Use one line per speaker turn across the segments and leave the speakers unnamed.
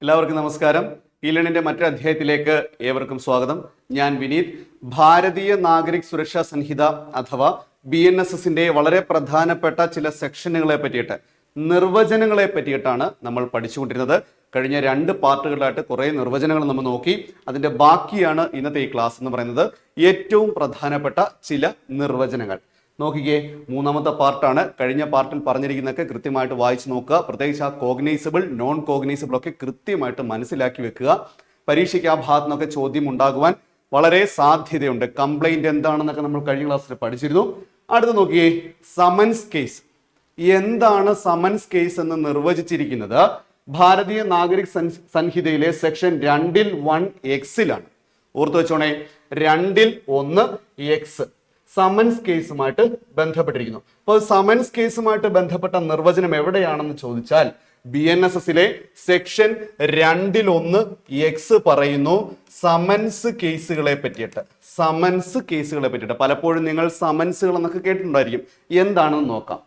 എല്ലാവർക്കും നമസ്കാരം. ഇ-ലേണിന്റെ മറ്റൊരു അധ്യായത്തിലേക്ക് ഏവർക്കും സ്വാഗതം. ഞാൻ വിനീത്. ഭാരതീയ നാഗരിക് സുരക്ഷാ സംഹിത അഥവാ BNSSന്റെ വളരെ പ്രധാനപ്പെട്ട ചില സെക്ഷനുകളെ പറ്റിയിട്ട്, നിർവചനങ്ങളെ പറ്റിയിട്ടാണ് നമ്മൾ പഠിച്ചുകൊണ്ടിരുന്നത്. കഴിഞ്ഞ 2 പാർട്ടുകളിലായിട്ട് കുറേ നിർവചനങ്ങൾ നമ്മൾ നോക്കി. അതിന്റെ ബാക്കിയാണ് ഇന്നത്തെ ഈ ക്ലാസ് എന്ന് പറയുന്നത്. ഏറ്റവും പ്രധാനപ്പെട്ട ചില നിർവചനങ്ങൾ നോക്കിക്കേ. 3ാമത്തെ പാർട്ടാണ്. കഴിഞ്ഞ പാർട്ടിൽ പറഞ്ഞിരിക്കുന്നതൊക്കെ കൃത്യമായിട്ട് വായിച്ചു നോക്കുക. പ്രത്യേകിച്ച് ആ കോഗ്നൈസബിൾ, നോൺ കോഗ്നൈസബിൾ ഒക്കെ കൃത്യമായിട്ട് മനസ്സിലാക്കി വെക്കുക. പരീക്ഷയ്ക്ക് ആ ഭാഗത്തു നിന്നൊക്കെ ചോദ്യം ഉണ്ടാകുവാൻ വളരെ സാധ്യതയുണ്ട്. കംപ്ലൈന്റ് എന്താണെന്നൊക്കെ നമ്മൾ കഴിഞ്ഞ ക്ലാസ്സിൽ പഠിച്ചിരുന്നു. അടുത്ത് നോക്കിയേ, സമൻസ് കേസ്. എന്താണ് സമൻസ് കേസ് എന്ന് നിർവചിച്ചിരിക്കുന്നത് ഭാരതീയ നാഗരിക് സംഹിതയിലെ സെക്ഷൻ 2(1)(x)ലാണ്. ഓർത്തു വെച്ചോണേ, 2(1)(x) സമൻസ് കേസുമായിട്ട് ബന്ധപ്പെട്ടിരിക്കുന്നു. അപ്പോൾ സമൻസ് കേസുമായിട്ട് ബന്ധപ്പെട്ട നിർവചനം എവിടെയാണെന്ന് ചോദിച്ചാൽ BNSSലെ സെക്ഷൻ 2(1)(x) പറയുന്നു സമൻസ് കേസുകളെ പറ്റിയിട്ട്. സമൻസ് കേസുകളെ പറ്റിയിട്ട് പലപ്പോഴും നിങ്ങൾ സമൻസുകൾ എന്നൊക്കെ കേട്ടിട്ടുണ്ടായിരിക്കും. എന്താണെന്ന് നോക്കാം.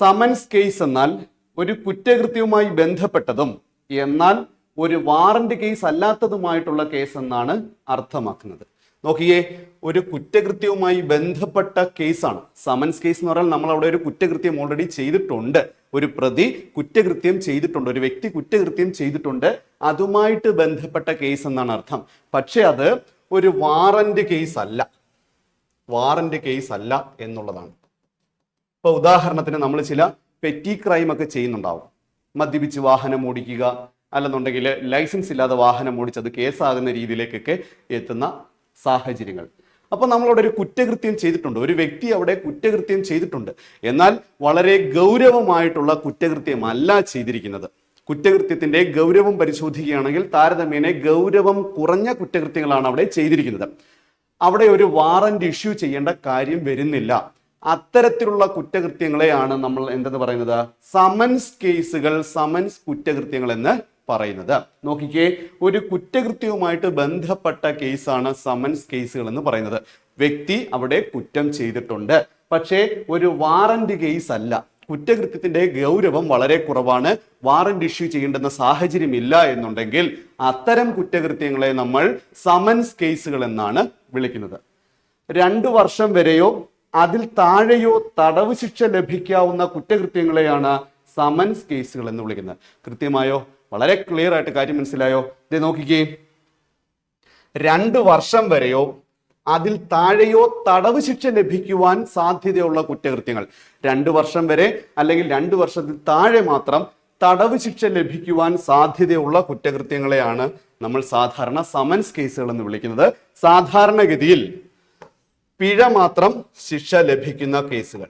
സമൻസ് കേസ് എന്നാൽ ഒരു കുറ്റകൃത്യവുമായി ബന്ധപ്പെട്ടതും എന്നാൽ ഒരു വാറന്റ് കേസ് അല്ലാത്തതുമായിട്ടുള്ള കേസ് എന്നാണ് അർത്ഥമാക്കുന്നത്. നോക്കിയേ, ഒരു കുറ്റകൃത്യവുമായി ബന്ധപ്പെട്ട കേസാണ് സമൻസ് കേസ് എന്ന് പറഞ്ഞാൽ. നമ്മൾ അവിടെ ഒരു കുറ്റകൃത്യം ഓൾറെഡി ചെയ്തിട്ടുണ്ട്, ഒരു പ്രതി കുറ്റകൃത്യം ചെയ്തിട്ടുണ്ട്, ഒരു വ്യക്തി കുറ്റകൃത്യം ചെയ്തിട്ടുണ്ട്, അതുമായിട്ട് ബന്ധപ്പെട്ട കേസ് എന്നാണ് അർത്ഥം. പക്ഷെ അത് ഒരു വാറന്റ് കേസ് അല്ല, വാറന്റ് കേസ് അല്ല എന്നുള്ളതാണ്. ഇപ്പൊ ഉദാഹരണത്തിന് നമ്മൾ ചില പെറ്റി ക്രൈം ഒക്കെ ചെയ്യുന്നുണ്ടാവും. മദ്യപിച്ച് വാഹനം ഓടിക്കുക, അല്ലെന്നുണ്ടെങ്കിൽ ലൈസൻസ് ഇല്ലാതെ വാഹനം ഓടിച്ചത് കേസാകുന്ന രീതിയിലേക്കൊക്കെ എത്തുന്ന സാഹചര്യങ്ങൾ. അപ്പൊ നമ്മളവിടെ ഒരു കുറ്റകൃത്യം ചെയ്തിട്ടുണ്ട്, ഒരു വ്യക്തി അവിടെ കുറ്റകൃത്യം ചെയ്തിട്ടുണ്ട്. എന്നാൽ വളരെ ഗൗരവമായിട്ടുള്ള കുറ്റകൃത്യമല്ല ചെയ്തിരിക്കുന്നത്. കുറ്റകൃത്യത്തിന്റെ ഗൗരവം പരിശോധിക്കുകയാണെങ്കിൽ താരതമ്യേന ഗൗരവം കുറഞ്ഞ കുറ്റകൃത്യങ്ങളാണ് അവിടെ ചെയ്തിരിക്കുന്നത്. അവിടെ ഒരു വാറന്റ് ഇഷ്യൂ ചെയ്യേണ്ട കാര്യം വരുന്നില്ല. അത്തരത്തിലുള്ള കുറ്റകൃത്യങ്ങളെയാണ് നമ്മൾ എന്തെന്ന് പറയുന്നത്? സമൻസ് കേസുകൾ, സമൻസ് കുറ്റകൃത്യങ്ങൾ എന്ന് പറയുന്നത്. നോക്കിക്കേ, ഒരു കുറ്റകൃത്യവുമായിട്ട് ബന്ധപ്പെട്ട കേസാണ് സമൻസ് കേസുകൾ എന്ന് പറയുന്നത്. വ്യക്തി അവിടെ കുറ്റം ചെയ്തിട്ടുണ്ട്, പക്ഷേ ഒരു വാറന്റ് കേസ് അല്ല. കുറ്റകൃത്യത്തിന്റെ ഗൗരവം വളരെ കുറവാണ്, വാറന്റ് ഇഷ്യൂ ചെയ്യേണ്ടുന്ന സാഹചര്യമില്ല എന്നുണ്ടെങ്കിൽ അത്തരം കുറ്റകൃത്യങ്ങളെ നമ്മൾ സമൻസ് കേസുകൾ എന്നാണ് വിളിക്കുന്നത്. 2 വർഷം വരെയോ അതിൽ താഴെയോ തടവ് ശിക്ഷ ലഭിക്കാവുന്ന കുറ്റകൃത്യങ്ങളെയാണ് സമൻസ് കേസുകൾ എന്ന് വിളിക്കുന്നത്. കൃത്യമായോ? വളരെ ക്ലിയർ ആയിട്ട് കാര്യം മനസ്സിലായോ? ഇത് നോക്കിക്കേ, 2 വർഷം വരെയോ അതിൽ താഴെയോ തടവ് ശിക്ഷ ലഭിക്കുവാൻ സാധ്യതയുള്ള കുറ്റകൃത്യങ്ങൾ, 2 വർഷം വരെ അല്ലെങ്കിൽ 2 വർഷത്തിൽ താഴെ മാത്രം തടവ് ശിക്ഷ ലഭിക്കുവാൻ സാധ്യതയുള്ള കുറ്റകൃത്യങ്ങളെയാണ് നമ്മൾ സാധാരണ സമൻസ് കേസുകൾ എന്ന് വിളിക്കുന്നത്. സാധാരണഗതിയിൽ പിഴ മാത്രം ശിക്ഷ ലഭിക്കുന്ന കേസുകൾ,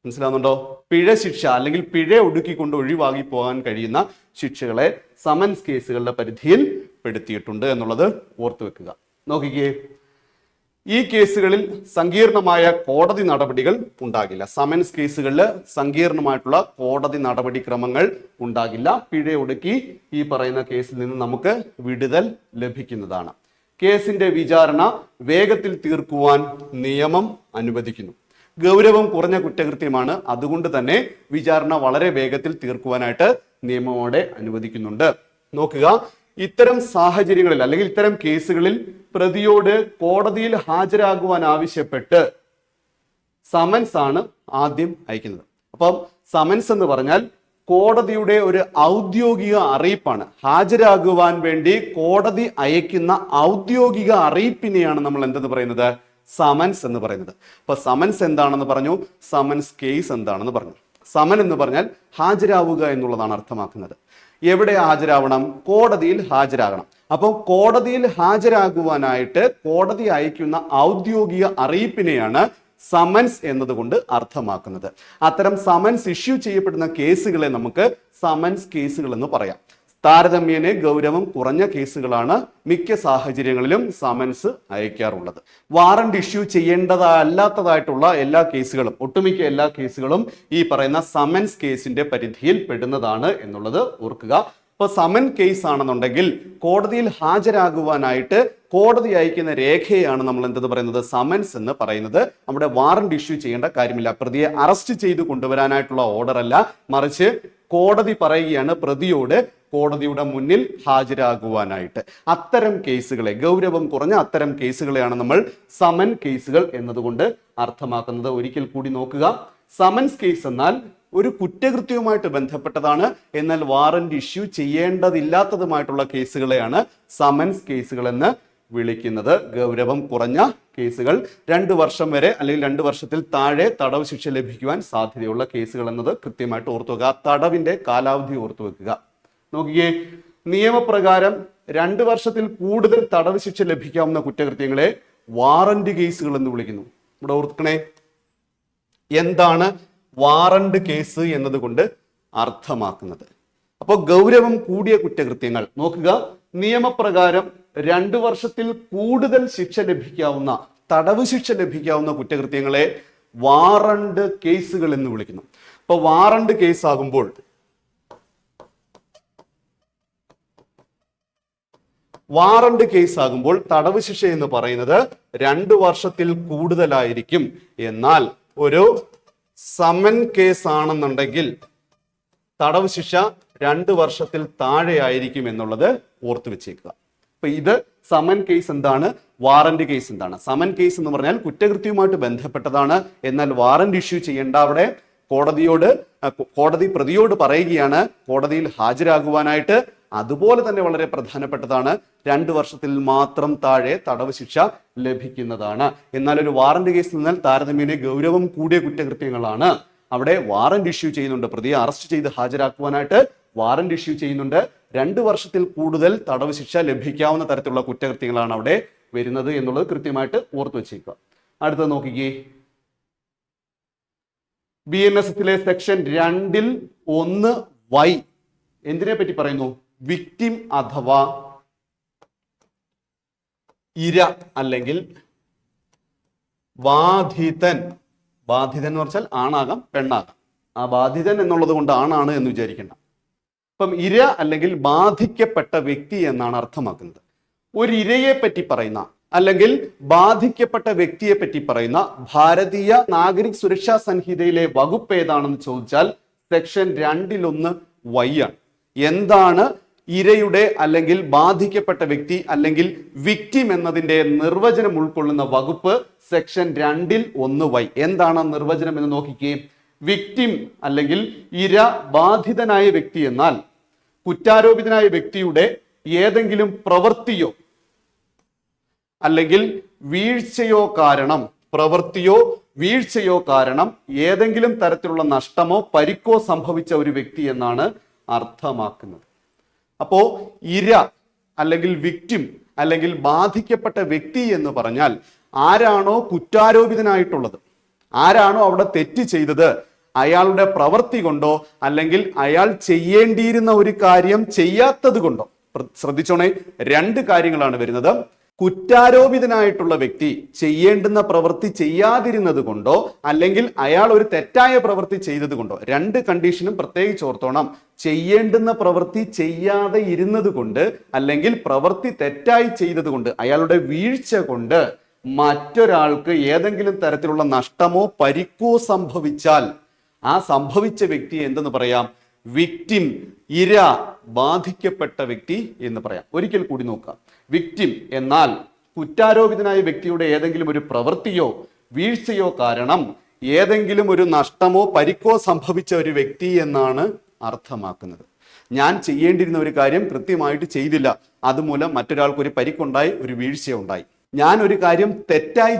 മനസ്സിലാവുന്നുണ്ടോ? പിഴ ശിക്ഷ അല്ലെങ്കിൽ പിഴ ഒടുക്കിക്കൊണ്ട് ഒഴിവാക്കി പോകാൻ കഴിയുന്ന ശിക്ഷകളെ സമൻസ് കേസുകളുടെ പരിധിയിൽ പെടുത്തിയിട്ടുണ്ട് എന്നുള്ളത് ഓർത്തു വെക്കുക. നോക്കിക്കേ, ഈ കേസുകളിൽ സങ്കീർണമായ കോടതി നടപടികൾ ഉണ്ടാകില്ല. സമൻസ് കേസുകളിൽ സങ്കീർണമായിട്ടുള്ള കോടതി നടപടിക്രമങ്ങൾ ഉണ്ടാകില്ല. പിഴ ഒടുക്കി ഈ പറയുന്ന കേസിൽ നിന്ന് നമുക്ക് വിടുതൽ ലഭിക്കുന്നതാണ്. കേസിന്റെ വിചാരണ വേഗത്തിൽ തീർക്കുവാൻ നിയമം അനുവദിക്കുന്നു. ഗൗരവം കുറഞ്ഞ കുറ്റകൃത്യമാണ്, അതുകൊണ്ട് തന്നെ വിചാരണ വളരെ വേഗത്തിൽ തീർക്കുവാനായിട്ട് നിയമം അവിടെ അനുവദിക്കുന്നുണ്ട്. നോക്കുക, ഇത്തരം സാഹചര്യങ്ങളിൽ അല്ലെങ്കിൽ ഇത്തരം കേസുകളിൽ പ്രതിയോട് കോടതിയിൽ ഹാജരാകുവാൻ ആവശ്യപ്പെട്ട് സമൻസ് ആണ് ആദ്യം അയക്കുന്നത്. അപ്പം സമൻസ് എന്ന് പറഞ്ഞാൽ കോടതിയുടെ ഒരു ഔദ്യോഗിക അറിയിപ്പാണ്. ഹാജരാകുവാൻ വേണ്ടി കോടതി അയക്കുന്ന ഔദ്യോഗിക അറിയിപ്പിനെയാണ് നമ്മൾ എന്തെന്ന് പറയുന്നത്? സമൻസ് എന്ന് പറയുന്നത്. അപ്പൊ സമൻസ് എന്താണെന്ന് പറഞ്ഞു, സമൻസ് കേസ് എന്താണെന്ന് പറഞ്ഞു. സമൻ എന്ന് പറഞ്ഞാൽ ഹാജരാവുക എന്നുള്ളതാണ് അർത്ഥമാക്കുന്നത്. എവിടെ ഹാജരാവണം? കോടതിയിൽ ഹാജരാകണം. അപ്പോൾ കോടതിയിൽ ഹാജരാകുവാനായിട്ട് കോടതി അയക്കുന്ന ഔദ്യോഗിക അറിയിപ്പിനെയാണ് സമൻസ് എന്നതുകൊണ്ട് അർത്ഥമാക്കുന്നത്. അത്തരം സമൻസ് ഇഷ്യൂ ചെയ്യപ്പെടുന്ന കേസുകളെ നമുക്ക് സമൻസ് കേസുകൾ എന്ന് പറയാം. താരതമ്യേന ഗൗരവം കുറഞ്ഞ കേസുകളാണ് മിക്ക സാഹചര്യങ്ങളിലും സമൻസ് അയക്കാറുള്ളത്. വാറന്റ് ഇഷ്യൂ ചെയ്യേണ്ടതല്ലാത്തതായിട്ടുള്ള എല്ലാ കേസുകളും, ഒട്ടുമിക്ക എല്ലാ കേസുകളും ഈ പറയുന്ന സമൻസ് കേസിന്റെ പരിധിയിൽ പെടുന്നതാണ് എന്നുള്ളത് ഓർക്കുക. ഇപ്പൊ സമൻ കേസ് ആണെന്നുണ്ടെങ്കിൽ കോടതിയിൽ ഹാജരാകുവാനായിട്ട് കോടതി അയക്കുന്ന രേഖയാണ് നമ്മൾ എന്തെന്ന് പറയുന്നത്? സമൻസ് എന്ന് പറയുന്നത്. അവിടെ വാറന്റ് ഇഷ്യൂ ചെയ്യേണ്ട കാര്യമില്ല. പ്രതിയെ അറസ്റ്റ് ചെയ്ത് കൊണ്ടുവരാനായിട്ടുള്ള ഓർഡർ അല്ല, മറിച്ച് കോടതി പറയുകയാണ് പ്രതിയോട് കോടതിയുടെ മുന്നിൽ ഹാജരാകുവാനായിട്ട്. അത്തരം കേസുകളെ, ഗൗരവം കുറഞ്ഞ അത്തരം കേസുകളെയാണ് നമ്മൾ സമൻ കേസുകൾ എന്നതുകൊണ്ട് അർത്ഥമാക്കുന്നത്. ഒരിക്കൽ കൂടി നോക്കുക. സമൻസ് കേസ് എന്നാൽ ഒരു കുറ്റകൃത്യവുമായിട്ട് ബന്ധപ്പെട്ടതാണ്, എന്നാൽ വാറന്റ് ഇഷ്യൂ ചെയ്യേണ്ടതില്ലാത്തതുമായിട്ടുള്ള കേസുകളെയാണ് സമൻസ് കേസുകൾ എന്ന് വിളിക്കുന്നത്. ഗൗരവം കുറഞ്ഞ കേസുകൾ 2 വർഷം വരെ അല്ലെങ്കിൽ 2 വർഷത്തിൽ താഴെ തടവ് ശിക്ഷ ലഭിക്കുവാൻ സാധ്യതയുള്ള കേസുകൾ എന്നത് കൃത്യമായിട്ട് ഓർത്തു വെക്കുക. തടവിന്റെ കാലാവധി ഓർത്തു വെക്കുക. നോക്കിയേ, നിയമപ്രകാരം 2 വർഷത്തിൽ കൂടുതൽ തടവ് ശിക്ഷ ലഭിക്കാവുന്ന കുറ്റകൃത്യങ്ങളെ വാറന്റ് കേസുകൾ എന്ന് വിളിക്കുന്നു. ഇവിടെ ഓർക്കണേ, എന്താണ് വാറന്റ് കേസ് എന്നതുകൊണ്ട് അർത്ഥമാക്കുന്നത്. അപ്പോൾ ഗൗരവം കൂടിയ കുറ്റകൃത്യങ്ങൾ നോക്കുക. നിയമപ്രകാരം 2 വർഷത്തിൽ കൂടുതൽ ശിക്ഷ ലഭിക്കാവുന്ന, തടവ് ശിക്ഷ ലഭിക്കാവുന്ന കുറ്റകൃത്യങ്ങളെ വാറന്റ് കേസുകൾ എന്ന് വിളിക്കുന്നു. അപ്പൊ വാറന്റ് കേസ് ആകുമ്പോൾ തടവ് ശിക്ഷ എന്ന് പറയുന്നത് 2 വർഷത്തിൽ കൂടുതലായിരിക്കും. എന്നാൽ ഒരു സമൻ കേസ് ആണെന്നുണ്ടെങ്കിൽ തടവ് ശിക്ഷ 2 വർഷത്തിൽ താഴെ ആയിരിക്കും എന്നുള്ളത് ഓർത്തു വെച്ചേക്കുക. അപ്പൊ ഇത് സമൻ കേസ് എന്താണ്, വാറന്റ് കേസ് എന്താണ്? സമൻ കേസ് എന്ന് പറഞ്ഞാൽ കുറ്റകൃത്യവുമായിട്ട് ബന്ധപ്പെട്ടതാണ്, എന്നാൽ വാറന്റ് ഇഷ്യൂ ചെയ്യേണ്ട. അവിടെ കോടതി പ്രതിയോട് പറയുകയാണ് കോടതിയിൽ ഹാജരാകുവാനായിട്ട്. അതുപോലെ തന്നെ വളരെ പ്രധാനപ്പെട്ടതാണ്, 2 വർഷത്തിൽ മാത്രം താഴെ തടവ് ശിക്ഷ ലഭിക്കുന്നതാണ്. എന്നാൽ ഒരു വാറന്റ് കേസ് എന്നാൽ താരതമ്യേന ഗൗരവം കൂടിയ കുറ്റകൃത്യങ്ങളാണ്. അവിടെ വാറന്റ് ഇഷ്യൂ ചെയ്യുന്നുണ്ട്, പ്രതിയെ അറസ്റ്റ് ചെയ്ത് ഹാജരാക്കുവാനായിട്ട് വാറന്റ് ഇഷ്യൂ ചെയ്യുന്നുണ്ട്. 2 വർഷത്തിൽ കൂടുതൽ തടവ് ശിക്ഷ ലഭിക്കാവുന്ന തരത്തിലുള്ള കുറ്റകൃത്യങ്ങളാണ് അവിടെ വരുന്നത് എന്നുള്ളത് കൃത്യമായിട്ട് ഓർത്തു വെച്ചേക്കുക. അടുത്തത് നോക്കിക്കേ, BENESലെ സെക്ഷൻ 2(1)(y) എന്തിനെ പറ്റി പറയുന്നു? വിക്ടിം അഥവാ ഇര അല്ലെങ്കിൽ ബാധിതൻ. ബാധിതൻ എന്ന് പറഞ്ഞാൽ ആണാകാം പെണ്ണാകാം. ആ ബാധിതൻ എന്നുള്ളത് കൊണ്ട് ആണാണ് എന്ന് വിചാരിക്കേണ്ട. അപ്പം ഇര അല്ലെങ്കിൽ ബാധിക്കപ്പെട്ട വ്യക്തി എന്നാണ് അർത്ഥമാക്കുന്നത്. ഒരു ഇരയെ പറ്റി പറയുന്ന അല്ലെങ്കിൽ ബാധിക്കപ്പെട്ട വ്യക്തിയെ പറ്റി പറയുന്ന ഭാരതീയ നാഗരിക് സുരക്ഷാ സംഹിതയിലെ വകുപ്പ് ഏതാണെന്ന് ചോദിച്ചാൽ സെക്ഷൻ 2(1)(y) ആണ്. എന്താണ് ഇരയുടെ അല്ലെങ്കിൽ ബാധിക്കപ്പെട്ട വ്യക്തി അല്ലെങ്കിൽ വിക്ടിം എന്നതിന്റെ നിർവചനം ഉൾക്കൊള്ളുന്ന വകുപ്പ്? Section 2(1)(y). എന്താണ് നിർവചനം എന്ന് നോക്കിക്കേ. വിക്ടിം അല്ലെങ്കിൽ ഇര, ബാധിതനായ വ്യക്തി എന്നാൽ കുറ്റാരോപിതനായ വ്യക്തിയുടെ ഏതെങ്കിലും പ്രവൃത്തിയോ അല്ലെങ്കിൽ വീഴ്ചയോ കാരണം ഏതെങ്കിലും തരത്തിലുള്ള നഷ്ടമോ പരിക്കോ സംഭവിച്ച ഒരു വ്യക്തി എന്നാണ് അർത്ഥമാക്കുന്നത്. അപ്പോ ഇര അല്ലെങ്കിൽ വിക്ടിം അല്ലെങ്കിൽ ബാധിക്കപ്പെട്ട വ്യക്തി എന്ന് പറഞ്ഞാൽ ആരാണോ കുറ്റാരോപിതനായിട്ടുള്ളത്, ആരാണോ അവിടെ തെറ്റ് ചെയ്തത്, അയാളുടെ പ്രവൃത്തി കൊണ്ടോ അല്ലെങ്കിൽ അയാൾ ചെയ്യേണ്ടിയിരുന്ന ഒരു കാര്യം ചെയ്യാത്തത് കൊണ്ടോ. ശ്രദ്ധിച്ചോണേ, 2 കാര്യങ്ങളാണ് വരുന്നത്. കുറ്റാരോപിതനായിട്ടുള്ള വ്യക്തി ചെയ്യേണ്ടുന്ന പ്രവൃത്തി ചെയ്യാതിരുന്നത് കൊണ്ടോ അല്ലെങ്കിൽ അയാൾ ഒരു തെറ്റായ പ്രവൃത്തി ചെയ്തത് കൊണ്ടോ. 2 കണ്ടീഷനും പ്രത്യേകിച്ച് ഓർത്തോണം. ചെയ്യേണ്ടുന്ന പ്രവൃത്തി ചെയ്യാതെ ഇരുന്നത് കൊണ്ട് അല്ലെങ്കിൽ പ്രവൃത്തി തെറ്റായി ചെയ്തത് കൊണ്ട്, അയാളുടെ വീഴ്ച കൊണ്ട് മറ്റൊരാൾക്ക് ഏതെങ്കിലും തരത്തിലുള്ള നഷ്ടമോ പരിക്കോ സംഭവിച്ചാൽ ആ സംഭവിച്ച വ്യക്തി എന്തെന്ന് പറയാം? വിക്ടിം, ഇര, ബാധിക്കപ്പെട്ട വ്യക്തി എന്ന് പറയാം. ഒരിക്കൽ കൂടി നോക്കാം. വിക്ടിം എന്നാൽ കുറ്റാരോപിതനായ വ്യക്തിയുടെ ഏതെങ്കിലും ഒരു പ്രവൃത്തിയോ വീഴ്ചയോ കാരണം ഏതെങ്കിലും ഒരു നഷ്ടമോ പരിക്കോ സംഭവിച്ച ഒരു വ്യക്തി എന്നാണ് അർത്ഥമാക്കുന്നത്. ഞാൻ ചെയ്യേണ്ടിയിരുന്ന ഒരു കാര്യം കൃത്യമായിട്ട് ചെയ്തില്ല, അതുമൂലം മറ്റൊരാൾക്ക് ഒരു പരിക്കുണ്ടായി, ഒരു വീഴ്ചയുണ്ടായി. ഞാൻ ഒരു കാര്യം തെറ്റായി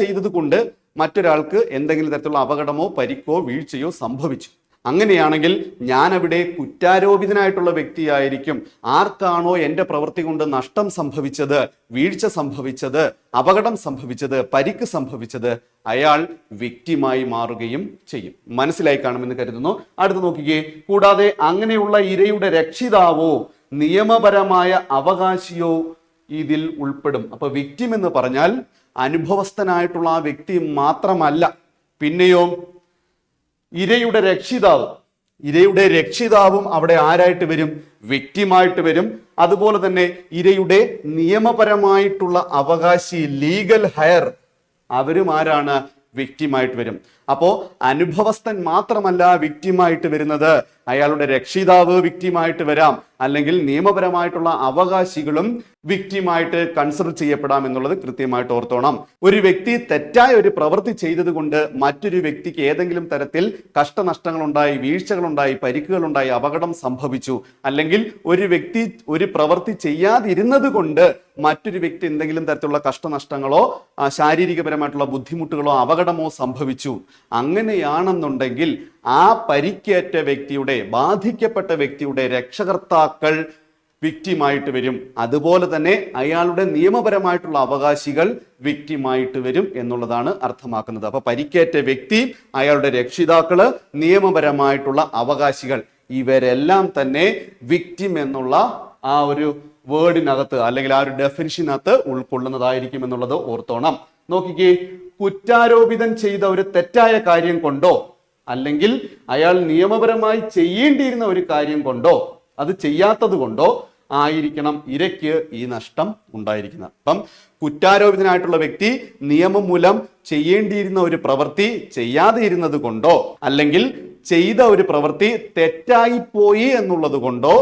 ചെയ്തത് കൊണ്ട് മറ്റൊരാൾക്ക് എന്തെങ്കിലും തരത്തിലുള്ള അപകടമോ പരിക്കോ വീഴ്ചയോ സംഭവിച്ചു. അങ്ങനെയാണെങ്കിൽ ഞാൻ അവിടെ കുറ്റാരോപിതനായിട്ടുള്ള വ്യക്തിയായിരിക്കും. ആർക്കാണോ എൻ്റെ പ്രവൃത്തി കൊണ്ട് നഷ്ടം സംഭവിച്ചത്, വീഴ്ച സംഭവിച്ചത്, അപകടം സംഭവിച്ചത്, പരിക്ക് സംഭവിച്ചത്, അയാൾ വിക്ടിമായി മാറുകയും ചെയ്യും. മനസ്സിലായി കാണുമെന്ന് കരുതുന്നു. അടുത്ത് നോക്കിക്കേ. കൂടാതെ അങ്ങനെയുള്ള ഇരയുടെ രക്ഷിതാവോ നിയമപരമായ അവകാശിയോ ഇതിൽ ഉൾപ്പെടും. അപ്പൊ വിക്ടിം എന്ന് പറഞ്ഞാൽ അനുഭവസ്ഥനായിട്ടുള്ള ആ വ്യക്തി മാത്രമല്ല, പിന്നെയോ ഇരയുടെ രക്ഷിതാവും അവിടെ ആരായിട്ട് വരും? വിക്ടിമായിട്ട് വരും. അതുപോലെ തന്നെ ഇരയുടെ നിയമപരമായിട്ടുള്ള അവകാശി, ലീഗൽ ഹയർ, അവരും ആരാണ്? വിക്ടിമായിട്ട് വരും. അപ്പോ അനുഭവസ്ഥൻ മാത്രമല്ല വിക്ടിമായിട്ട് വരുന്നത്, അയാളുടെ രക്ഷിതാവ് വിക്ടിമായിട്ട് വരാം, അല്ലെങ്കിൽ നിയമപരമായിട്ടുള്ള അവകാശികളും വിക്ടിമായിട്ട് കൺസിഡർ ചെയ്യപ്പെടാം എന്നുള്ളത് കൃത്യമായിട്ട് ഓർത്തോണം. ഒരു വ്യക്തി തെറ്റായ ഒരു പ്രവൃത്തി ചെയ്തത് കൊണ്ട് മറ്റൊരു വ്യക്തിക്ക് ഏതെങ്കിലും തരത്തിൽ കഷ്ടനഷ്ടങ്ങളുണ്ടായി, വീഴ്ചകളുണ്ടായി, പരിക്കുകളുണ്ടായി, അപകടം സംഭവിച്ചു, അല്ലെങ്കിൽ ഒരു വ്യക്തി ഒരു പ്രവൃത്തി ചെയ്യാതിരുന്നത് കൊണ്ട് മറ്റൊരു വ്യക്തി എന്തെങ്കിലും തരത്തിലുള്ള കഷ്ടനഷ്ടങ്ങളോ ശാരീരികപരമായിട്ടുള്ള ബുദ്ധിമുട്ടുകളോ അപകടമോ സംഭവിച്ചു, അങ്ങനെയാണെന്നുണ്ടെങ്കിൽ ആ പരിക്കേറ്റ വ്യക്തിയുടെ, ബാധിക്കപ്പെട്ട വ്യക്തിയുടെ രക്ഷകർത്താക്കൾ വിക്ടിമായിട്ട് വരും. അതുപോലെ തന്നെ അയാളുടെ നിയമപരമായിട്ടുള്ള അവകാശികൾ വിക്ടിമായിട്ട് വരും എന്നുള്ളതാണ് അർത്ഥമാക്കുന്നത്. അപ്പൊ പരിക്കേറ്റ വ്യക്തി, അയാളുടെ രക്ഷിതാക്കള്, നിയമപരമായിട്ടുള്ള അവകാശികൾ, ഇവരെല്ലാം തന്നെ വിക്ടിം എന്നുള്ള ആ ഒരു വേർഡിനകത്ത് അല്ലെങ്കിൽ ആ ഒരു ഡെഫിനിഷനകത്ത് ഉൾക്കൊള്ളുന്നതായിരിക്കും എന്നുള്ളത് ഓർത്തോണം. നോക്കിക്കേ, കുറ്റാരോപിതൻ ചെയ്ത ഒരു തെറ്റായ കാര്യം കൊണ്ടോ അല്ലെങ്കിൽ അയാൾ നിയമപരമായി ചെയ്യേണ്ടിയിരുന്ന ഒരു കാര്യം കൊണ്ടോ അത് ചെയ്യാത്തത് കൊണ്ടോ ആയിരിക്കണം ഇരയ്ക്ക് ഈ നഷ്ടം ഉണ്ടായിരിക്കുന്നത്. അപ്പം കുറ്റാരോപിതനായിട്ടുള്ള വ്യക്തി നിയമം മൂലം ചെയ്യേണ്ടിയിരുന്ന ഒരു പ്രവൃത്തി ചെയ്യാതെ ഇരുന്നത് കൊണ്ടോ അല്ലെങ്കിൽ ചെയ്ത ഒരു പ്രവൃത്തി തെറ്റായി പോയി എന്നുള്ളത് കൊണ്ടോ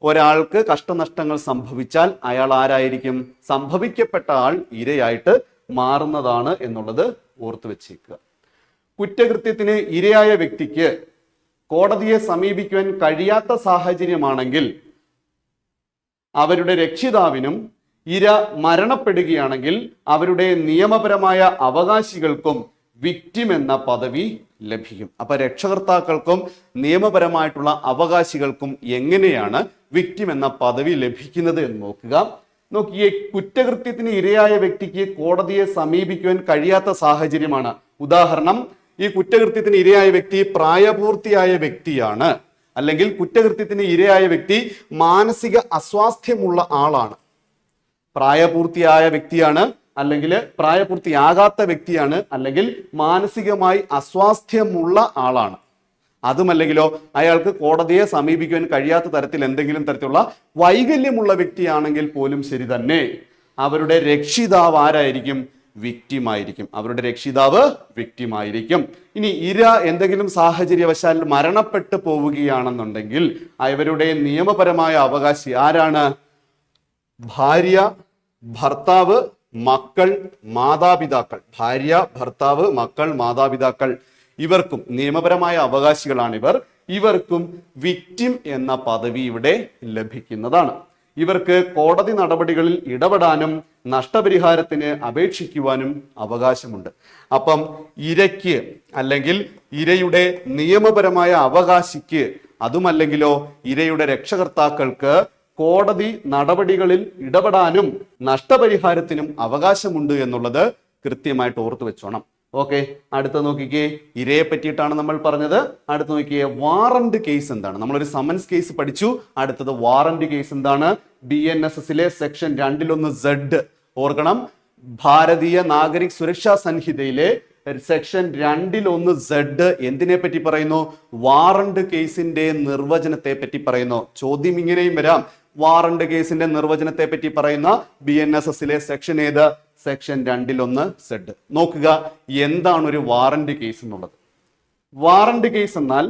ഒരാൾക്ക് കഷ്ടനഷ്ടങ്ങൾ സംഭവിച്ചാൽ അയാൾ ആരായിരിക്കും? സംഭവിക്കപ്പെട്ട ആൾ ഇരയായിട്ട് മാറുന്നതാണ് എന്നുള്ളത് ഓർത്തു വെച്ചേക്കുക. കുറ്റകൃത്യത്തിന് ഇരയായ വ്യക്തിക്ക് കോടതിയെ സമീപിക്കുവാൻ കഴിയാത്ത സാഹചര്യമാണെങ്കിൽ അവരുടെ രക്ഷിതാവിനും ഇര മരണപ്പെടുകയാണെങ്കിൽ അവരുടെ നിയമപരമായ അവകാശികൾക്കും വിക്ടിം എന്ന പദവി ലഭിക്കും. അപ്പൊ രക്ഷകർത്താക്കൾക്കും നിയമപരമായിട്ടുള്ള അവകാശികൾക്കും എങ്ങനെയാണ് വിക്ടിം എന്ന പദവി ലഭിക്കുന്നത് എന്ന് നോക്കിയേ. കുറ്റകൃത്യത്തിന് ഇരയായ വ്യക്തിക്ക് കോടതിയെ സമീപിക്കുവാൻ കഴിയാത്ത സാഹചര്യമാണ്. ഉദാഹരണം, ഈ കുറ്റകൃത്യത്തിന് ഇരയായ വ്യക്തി പ്രായപൂർത്തിയായ വ്യക്തിയാണ്, അല്ലെങ്കിൽ കുറ്റകൃത്യത്തിന് ഇരയായ വ്യക്തി മാനസിക അസ്വാസ്ഥ്യമുള്ള ആളാണ്. പ്രായപൂർത്തിയായ വ്യക്തിയാണ്, അല്ലെങ്കിൽ പ്രായപൂർത്തിയാകാത്ത വ്യക്തിയാണ്, അല്ലെങ്കിൽ മാനസികമായി അസ്വാസ്ഥ്യമുള്ള ആളാണ്. അതുമല്ലെങ്കിലോ അയാൾക്ക് കോടതിയെ സമീപിക്കുവാൻ കഴിയാത്ത തരത്തിൽ എന്തെങ്കിലും തരത്തിലുള്ള വൈകല്യമുള്ള വ്യക്തിയാണെങ്കിൽ പോലും ശരി തന്നെ, അവരുടെ രക്ഷിതാവ് ആരായിരിക്കും? വിക്ടിമായിരിക്കും. അവരുടെ രക്ഷിതാവ് വിക്ടിമായിരിക്കും. ഇനി ഇര എന്തെങ്കിലും സാഹചര്യവശാൽ മരണപ്പെട്ടു പോവുകയാണെന്നുണ്ടെങ്കിൽ അവരുടെ നിയമപരമായ അവകാശി ആരാണ്? ഭാര്യ, ഭർത്താവ്, മക്കൾ, മാതാപിതാക്കൾ. ഭാര്യ, ഭർത്താവ്, മക്കൾ, മാതാപിതാക്കൾ, ഇവർക്കും നിയമപരമായ അവകാശികളാണ് ഇവർക്കും വിക്ടിം എന്ന പദവി ഇവിടെ ലഭിക്കുന്നതാണ്. ഇവർക്ക് കോടതി നടപടികളിൽ ഇടപെടാനും നഷ്ടപരിഹാരത്തിന് അപേക്ഷിക്കുവാനും അവകാശമുണ്ട്. അപ്പം ഇരയ്ക്ക് അല്ലെങ്കിൽ ഇരയുടെ നിയമപരമായ അവകാശിക്ക്, അതുമല്ലെങ്കിലോ ഇരയുടെ രക്ഷകർത്താക്കൾക്ക് കോടതി നടപടികളിൽ ഇടപെടാനും നഷ്ടപരിഹാരത്തിനും അവകാശമുണ്ട് എന്നുള്ളത് കൃത്യമായിട്ട് ഓർത്തു വെച്ചോണം. ഓക്കെ, അടുത്ത നോക്കിക്കേ, ഇരയെ പറ്റിയിട്ടാണ് നമ്മൾ പറഞ്ഞത്. അടുത്ത് നോക്കിയേ, വാറന്റ് കേസ് എന്താണ്? നമ്മളൊരു സമൻസ് കേസ് പഠിച്ചു. അടുത്തത് വാറന്റ് കേസ് എന്താണ്? BNSSലെ സെക്ഷൻ 2(1)Z ഓർക്കണം. ഭാരതീയ നാഗരിക് സുരക്ഷാ സംഹിതയിലെ സെക്ഷൻ 2(1)Z എന്തിനെ പറ്റി പറയുന്നു? വാറന്റ് കേസിന്റെ നിർവചനത്തെ പറ്റി പറയുന്നു. ചോദ്യം ഇങ്ങനെയും വരാം, വാറന്റ് കേസിന്റെ നിർവചനത്തെ പറ്റി പറയുന്ന BNSSലെ സെക്ഷൻ ഏത്? Section 2(1)Z. നോക്കുക, എന്താണ് ഒരു വാറന്റ് കേസ് എന്നുള്ളത്. വാറന്റ് കേസ് എന്നാൽ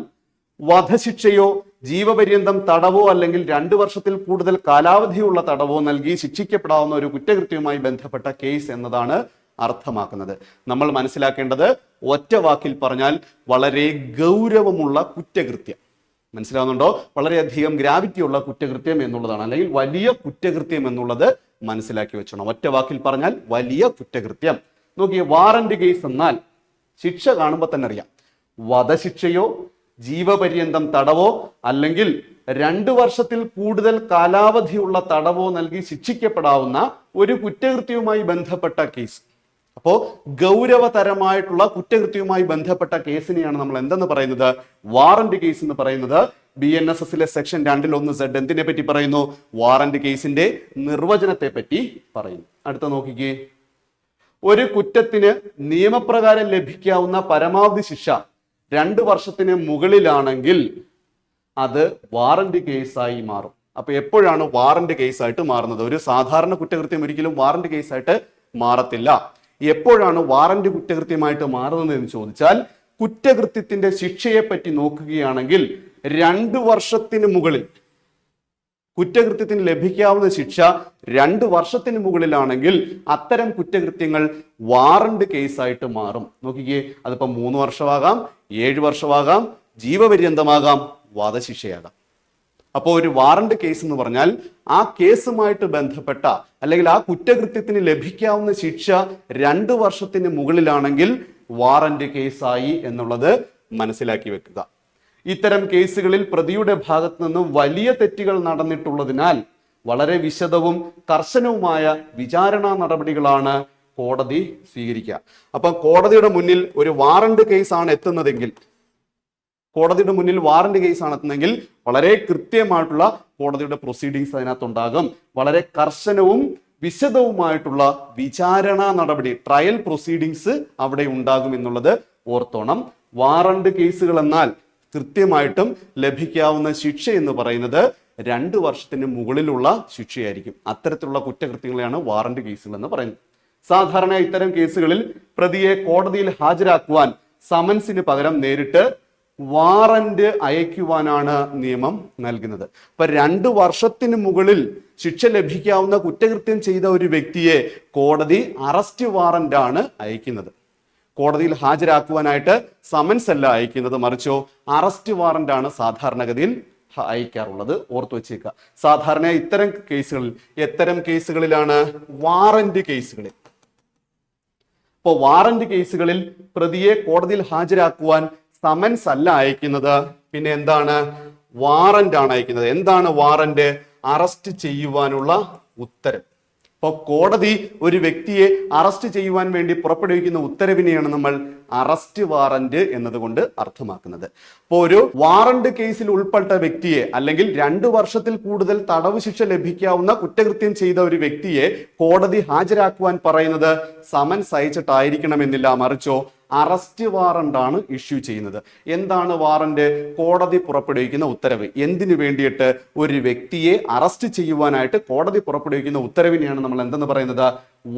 വധശിക്ഷയോ ജീവപര്യന്തം തടവോ അല്ലെങ്കിൽ 2 വർഷത്തിൽ കൂടുതൽ കാലാവധിയുള്ള തടവോ നൽകി ശിക്ഷിക്കപ്പെടാവുന്ന ഒരു കുറ്റകൃത്യവുമായി ബന്ധപ്പെട്ട കേസ് എന്നതാണ് അർത്ഥമാക്കുന്നത്. നമ്മൾ മനസ്സിലാക്കേണ്ടത്, ഒറ്റ വാക്കിൽ പറഞ്ഞാൽ വളരെ ഗൗരവമുള്ള കുറ്റകൃത്യം. മനസ്സിലാവുന്നുണ്ടോ? വളരെയധികം ഗ്രാവിറ്റി ഉള്ള കുറ്റകൃത്യം എന്നുള്ളതാണ്, അല്ലെങ്കിൽ വലിയ കുറ്റകൃത്യം എന്നുള്ളത് മനസ്സിലാക്കി വെച്ചോണം. ഒറ്റ വാക്കിൽ പറഞ്ഞാൽ വലിയ കുറ്റകൃത്യം. നോക്കിയേ, വാറന്റ് കേസ് എന്നാൽ ശിക്ഷ കാണുമ്പോൾ തന്നെ അറിയാം, വധശിക്ഷയോ ജീവപര്യന്തം തടവോ അല്ലെങ്കിൽ 2 വർഷത്തിൽ കൂടുതൽ കാലാവധിയുള്ള തടവോ നൽകി ശിക്ഷിക്കപ്പെടാവുന്ന ഒരു കുറ്റകൃത്യവുമായി ബന്ധപ്പെട്ട കേസ്. അപ്പോ ഗൗരവതരമായിട്ടുള്ള കുറ്റകൃത്യവുമായി ബന്ധപ്പെട്ട കേസിനെയാണ് നമ്മൾ എന്തെന്ന് പറയുന്നത്? വാറന്റ് കേസ് എന്ന് പറയുന്നത്. BNSSലെ സെക്ഷൻ 2(1)Z എന്തിനെ പറ്റി പറയുന്നു? വാറന്റ് കേസിന്റെ നിർവചനത്തെ പറ്റി പറയുന്നു. അടുത്ത നോക്കിക്കേ, ഒരു കുറ്റത്തിന് നിയമപ്രകാരം ലഭിക്കാവുന്ന പരമാവധി ശിക്ഷ 2 വർഷത്തിന് മുകളിലാണെങ്കിൽ അത് വാറന്റ് കേസായി മാറും. അപ്പൊ എപ്പോഴാണ് വാറന്റ് കേസായിട്ട് മാറുന്നത്? ഒരു സാധാരണ കുറ്റകൃത്യം ഒരിക്കലും വാറന്റ് കേസായിട്ട് മാറത്തില്ല. എപ്പോഴാണ് വാറന്റ് കുറ്റകൃത്യമായിട്ട് മാറുന്നത് എന്ന് ചോദിച്ചാൽ, കുറ്റകൃത്യത്തിന്റെ ശിക്ഷയെ പറ്റി നോക്കുകയാണെങ്കിൽ 2 വർഷത്തിന് മുകളിൽ കുറ്റകൃത്യത്തിന് ലഭിക്കാവുന്ന ശിക്ഷ 2 വർഷത്തിന് മുകളിലാണെങ്കിൽ അത്തരം കുറ്റകൃത്യങ്ങൾ വാറണ്ട് കേസായിട്ട് മാറും. നോക്കിക്കേ, അതിപ്പോ 3 വർഷമാകാം, 7 വർഷമാകാം, ജീവപര്യന്തമാകാം, വധശിക്ഷയാകാം. അപ്പോൾ ഒരു വാറണ്ട് കേസ് എന്ന് പറഞ്ഞാൽ ആ കേസുമായിട്ട് ബന്ധപ്പെട്ട അല്ലെങ്കിൽ ആ കുറ്റകൃത്യത്തിന് ലഭിക്കാവുന്ന ശിക്ഷ 2 വർഷത്തിന് മുകളിലാണെങ്കിൽ വാറന്റ് കേസായി എന്നുള്ളത് മനസ്സിലാക്കി വെക്കുക. ഇത്തരം കേസുകളിൽ പ്രതിയുടെ ഭാഗത്ത് നിന്നും വലിയ തെറ്റുകൾ നടന്നിട്ടുള്ളതിനാൽ വളരെ വിശദവും കർശനവുമായ വിചാരണാ നടപടികളാണ് കോടതി സ്വീകരിക്കുക. അപ്പൊ കോടതിയുടെ മുന്നിൽ ഒരു വാറണ്ട് കേസാണ് എത്തുന്നതെങ്കിൽ വളരെ കൃത്യമായിട്ടുള്ള കോടതിയുടെ പ്രൊസീഡിങ്സ് അതിനകത്തുണ്ടാകും. വളരെ കർശനവും വിശദവുമായിട്ടുള്ള വിചാരണാ നടപടി, ട്രയൽ പ്രൊസീഡിങ്സ് അവിടെ ഉണ്ടാകും എന്നുള്ളത് ഓർത്തോണം. വാറണ്ട് കേസുകൾ എന്നാൽ കൃത്യമായിട്ടും ലഭിക്കാവുന്ന ശിക്ഷ എന്ന് പറയുന്നത് 2 വർഷത്തിന് മുകളിലുള്ള ശിക്ഷയായിരിക്കും. അത്തരത്തിലുള്ള കുറ്റകൃത്യങ്ങളെയാണ് വാറണ്ട് കേസുകൾ എന്ന് പറയുന്നത്. സാധാരണ ഇത്തരം കേസുകളിൽ പ്രതിയെ കോടതിയിൽ ഹാജരാക്കുവാൻ സമൻസിന് പകരം നേരിട്ട് വാറന്റ് അയക്കുവാനാണ് നിയമം നൽകുന്നത്. അപ്പൊ 2 വർഷത്തിന് മുകളിൽ ശിക്ഷ ലഭിക്കാവുന്ന കുറ്റകൃത്യം ചെയ്ത ഒരു വ്യക്തിയെ കോടതി അറസ്റ്റ് വാറന്റ് ആണ് അയക്കുന്നത്. കോടതിയിൽ ഹാജരാക്കുവാനായിട്ട് സമൻസ് അല്ല അയക്കുന്നത്, മറിച്ചോ അറസ്റ്റ് വാറന്റ് ആണ് സാധാരണഗതിയിൽ അയക്കാറുള്ളത്. ഓർത്തു വെച്ചേക്കുക. സാധാരണ എത്തരം കേസുകളിലാണ് വാറന്റ് കേസുകളിൽ. ഇപ്പോൾ വാറന്റ് കേസുകളിൽ പ്രതിയെ കോടതിയിൽ ഹാജരാക്കുവാൻ സമൻസ് അല്ല അയക്കുന്നത്, പിന്നെ എന്താണ്? വാറന്റ് ആണ് അയക്കുന്നത്. എന്താണ് വാറന്റ്? അറസ്റ്റ് ചെയ്യുവാനുള്ള ഉത്തരവ്. അപ്പോൾ കോടതി ഒരു വ്യക്തിയെ അറസ്റ്റ് ചെയ്യുവാൻ വേണ്ടി പുറപ്പെടുവിക്കുന്ന ഉത്തരവിനെയാണ് നമ്മൾ അറസ്റ്റ് വാറന്റ് എന്നതുകൊണ്ട് അർത്ഥമാക്കുന്നത്. അപ്പോൾ ഒരു വാറണ്ട് കേസിൽ ഉൾപ്പെട്ട വ്യക്തിയെ അല്ലെങ്കിൽ 2 വർഷത്തിൽ കൂടുതൽ തടവ് ശിക്ഷ ലഭിക്കാവുന്ന കുറ്റകൃത്യം ചെയ്ത ഒരു വ്യക്തിയെ കോടതി ഹാജരാക്കുവാൻ പറയുന്നത് സമൻസ് അയച്ചിട്ടായിരിക്കണമെന്നില്ല, മറിച്ചോ അറസ്റ്റ് വാറന്റ് ആണ് ഇഷ്യൂ ചെയ്യുന്നത്. എന്താണ് വാറന്റ്? കോടതി പുറപ്പെടുവിക്കുന്ന ഉത്തരവ്. എന്തിനു വേണ്ടിയിട്ട്? ഒരു വ്യക്തിയെ അറസ്റ്റ് ചെയ്യുവാനായിട്ട് കോടതി പുറപ്പെടുവിക്കുന്ന ഉത്തരവിനെയാണ് നമ്മൾ എന്തെന്ന് പറയുന്നത്?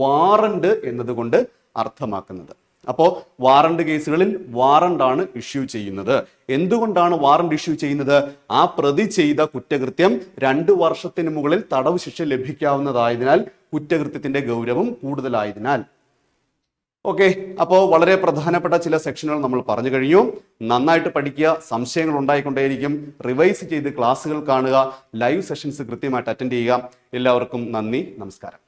വാറന്റ് എന്നതുകൊണ്ട് അർത്ഥമാക്കുന്നത്. അപ്പോൾ വാറണ്ട് കേസുകളിൽ വാറന്റ് ആണ് ഇഷ്യൂ ചെയ്യുന്നത്. എന്തുകൊണ്ടാണ് വാറന്റ് ഇഷ്യൂ ചെയ്യുന്നത്? ആ പ്രതി ചെയ്ത കുറ്റകൃത്യം 2 വർഷത്തിന് മുകളിൽ തടവ് ശിക്ഷ ലഭിക്കാവുന്നതായതിനാൽ, കുറ്റകൃത്യത്തിന്റെ ഗൗരവം കൂടുതലായതിനാൽ. ഓക്കെ, അപ്പോൾ വളരെ പ്രധാനപ്പെട്ട ചില സെക്ഷനുകൾ നമ്മൾ പറഞ്ഞു കഴിഞ്ഞു. നന്നായിട്ട് പഠിക്കുക. സംശയങ്ങൾ ഉണ്ടായിക്കൊണ്ടേയിരിക്കും. റിവൈസ് ചെയ്ത് ക്ലാസ്സുകൾ കാണുക. ലൈവ് സെഷൻസ് കൃത്യമായിട്ട് അറ്റൻഡ് ചെയ്യുക. എല്ലാവർക്കും നന്ദി, നമസ്കാരം.